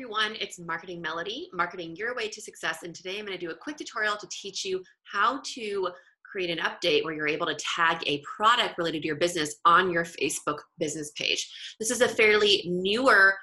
everyone, it's Marketing Melody, marketing your way to success. And today I'm going to do a quick tutorial to teach you how to create an update where you're able to tag a product related to your business on your Facebook business page. This is a fairly newer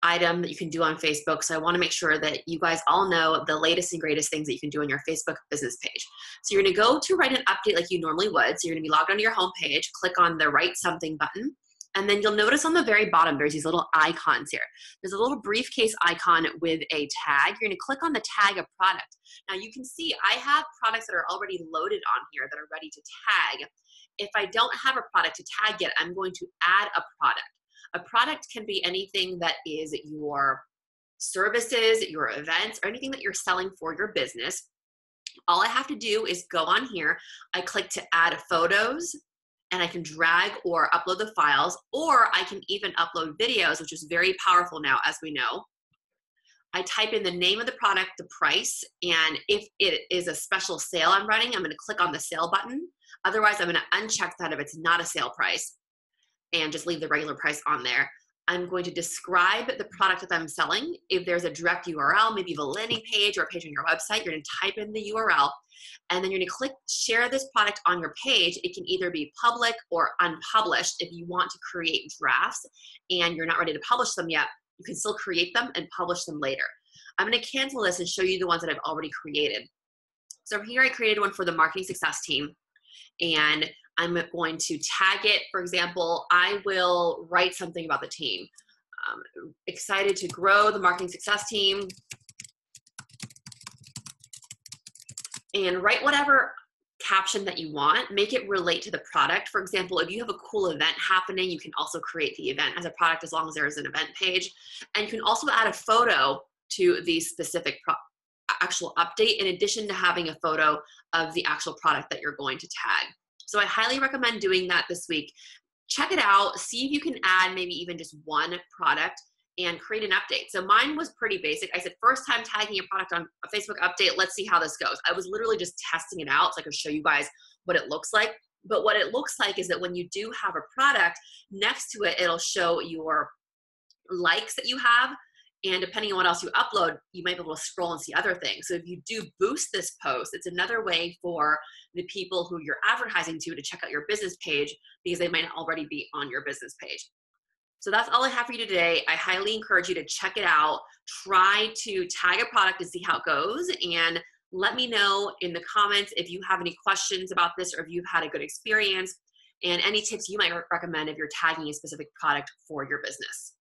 item that you can do on Facebook, so I want to make sure that you guys all know the latest and greatest things that you can do on your Facebook business page. So you're going to go to write an update like you normally would. So you're going to be logged onto your home page, click on the Write Something button. And then you'll notice on the very bottom, there's these little icons here. There's a little briefcase icon with a tag. You're gonna click on the tag of product. Now you can see I have products that are already loaded on here that are ready to tag. If I don't have a product to tag yet, I'm going to add a product. A product can be anything that is your services, your events, or anything that you're selling for your business. All I have to do is go on here. I click to add photos, and I can drag or upload the files, or I can even upload videos, which is very powerful now, as we know. I type in the name of the product, the price, and if it is a special sale I'm running, I'm gonna click on the sale button. Otherwise, I'm gonna uncheck that if it's not a sale price and just leave the regular price on there. I'm going to describe the product that I'm selling. If there's a direct URL, maybe you have a landing page or a page on your website, you're gonna type in the URL, and then you're gonna click share this product on your page. It can either be public or unpublished. If you want to create drafts and you're not ready to publish them yet, you can still create them and publish them later. I'm gonna cancel this and show you the ones that I've already created. So here I created one for the marketing success team, and I'm going to tag it. For example, I will write something about the team. Excited to grow the marketing success team, and write whatever caption that you want. Make it relate to the product. For example, if you have a cool event happening, you can also create the event as a product as long as there is an event page. And you can also add a photo to the specific actual update in addition to having a photo of the actual product that you're going to tag. So I highly recommend doing that this week. Check it out, see if you can add maybe even just one product and create an update. So mine was pretty basic. I said, first time tagging a product on a Facebook update, let's see how this goes. I was literally just testing it out so I could show you guys what it looks like. But what it looks like is that when you do have a product, next to it, it'll show your likes that you have. And depending on what else you upload, you might be able to scroll and see other things. So if you do boost this post, it's another way for the people who you're advertising to check out your business page because they might already be on your business page. So that's all I have for you today. I highly encourage you to check it out. Try to tag a product and see how it goes. And let me know in the comments if you have any questions about this or if you've had a good experience and any tips you might recommend if you're tagging a specific product for your business.